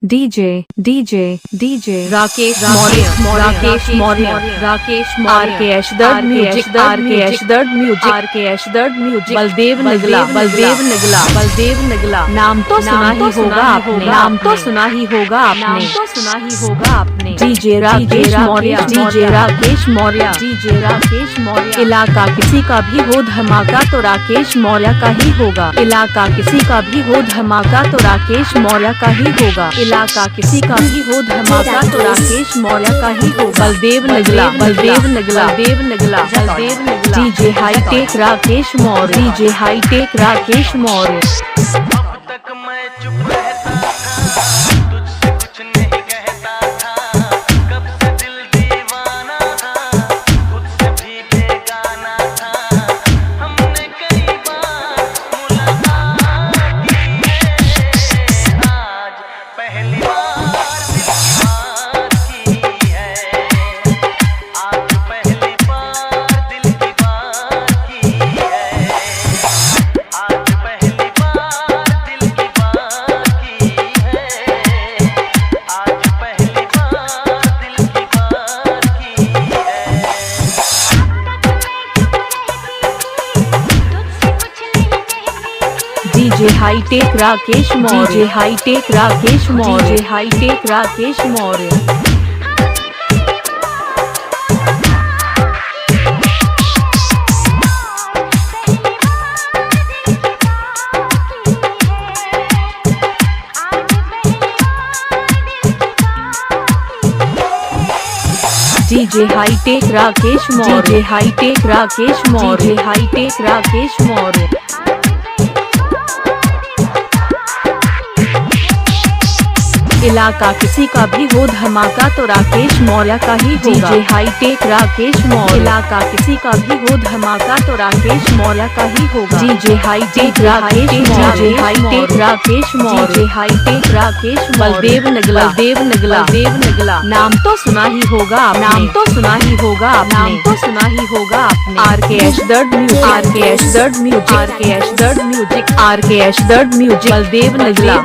DJ Rakesh Maurya RKS Dard Music Baldev निगला नाम तो सुना ही होगा आपने DJ राकेश मौर्य इलाका किसी का भी हो धमाका तो राकेश मौर्य का ही होगा इलाका किसी का भी हो धमाका तो राकेश मौर्य का ही होगा इलाका किसी का भी हो धमाका तो राकेश मौर्य का ही होगा बलदेव निगला DJ हाईटेक राकेश मौर्य अब तक मैं चुप रहता था, तुझसे कुछ नहीं कहता था। कब से दिल दीवाना था, खुद से भी बेगाना था। हमने कई बार मुलाकात की है, आज पहली बार दिल की बात की है। आज पहली बार दिल की बात की है। आज पहली बार दिल की बात की है। आज पहली बार दिल की बात की है। DJ hitech Rakesh Maurya DJ hitech Rakesh Maurya इलाका किसी का भी हो धमाका तो राकेश मौर्य का ही होगा DJ हाईटेक राकेश मौर्य इलाका किसी का भी हो धमाका तो राकेश मौर्य का ही होगा DJ हाईटेक राकेश मौर्य बलदेव निगला नाम तो सुना ही होगा आपने RKS Dard Music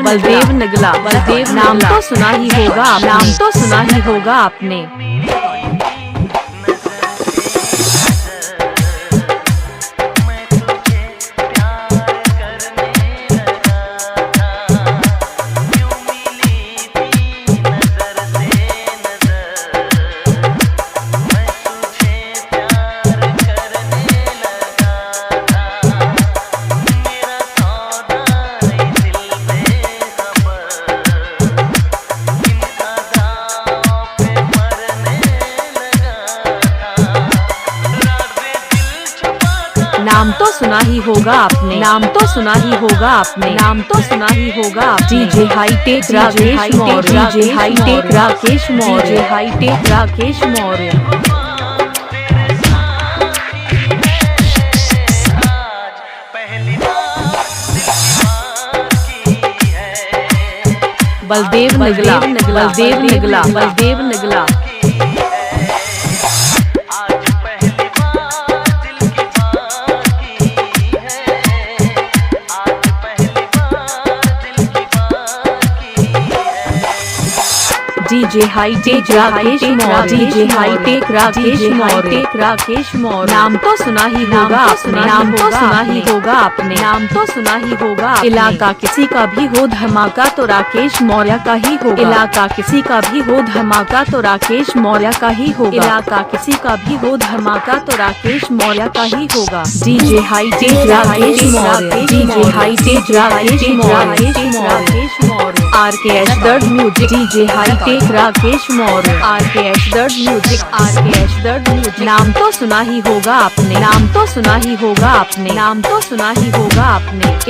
बलदेव निगला नाम तो सुना ही होगा आपने मैं तुझे प्यार करने लगा था। यूं मिली थी नजर से नजर। मैं तुझे प्यार करने लगा था। मेरा सौदा इस दिल बेखबर। इन अदाओं पे मरने लगा था। राज़े दिल छुपाता नाम तो सुना ही होगा आपने DJ हाईटेक राकेश मौर्य आज पहली बार दिल की बात की है। बलदेव निगला की है। आज पहली बार दिल की बात की है। आज पहली बार दिल की बात की है। DJ हाईटेक राकेश मौर्य नाम तो सुना ही होगा आपने इलाका किसी का भी हो धमाका तो राकेश मौर्य का ही होगा इलाका किसी का भी हो धमाका तो राकेश मौर्य का ही होगा DJ hitech Rakesh Maurya RKS Dard Music DJ hitech Rakesh Maurya नाम तो सुना ही होगा आपने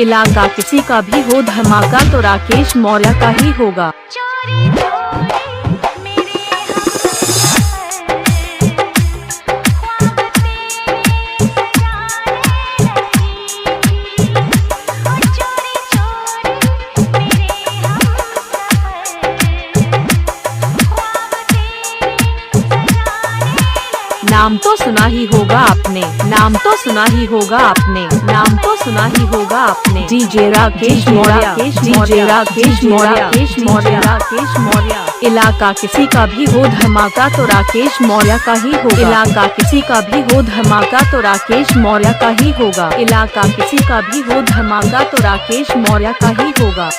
इलाका किसी का भी हो धमाका तो राकेश मौर्य का ही होगा चोरी चोरी मेरे ख्वाब तेरे सजाने लगी। ओ चोरी चोरी मेरे ख्वाब तेरे सजाने लगी। नाम तो सुना ही होगा आपने, नाम तो सुना ही होगा आपने, नाम तो सुना ही होगा आपने। DJ Rakesh Maurya, DJ Rakesh Maurya, Rakesh Maurya, Rakesh Maurya. इलाका किसी का भी हो धमाका तो राकेश मौर्य का ही होगा। इलाका किसी का भी हो धमाका तो राकेश मौर्य का ही होगा। इलाका किसी का भी हो धमाका तो राकेश मौर्य का ही होगा।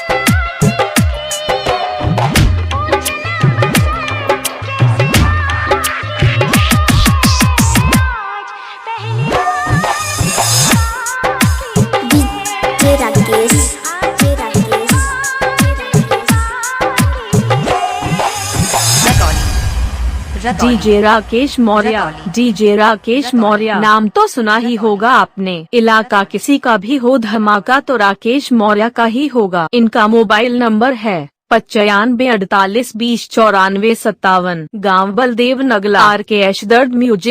DJ Rakesh Maurya, DJ Rakesh Maurya. नाम तो सुना ही होगा आपने। इलाका किसी का भी हो धमाका तो राकेश मौर्य का ही होगा। इनका मोबाइल नंबर है 95 48 20 94 57। गाँव बलदेव नगला। RKH दर्द म्यूजिक।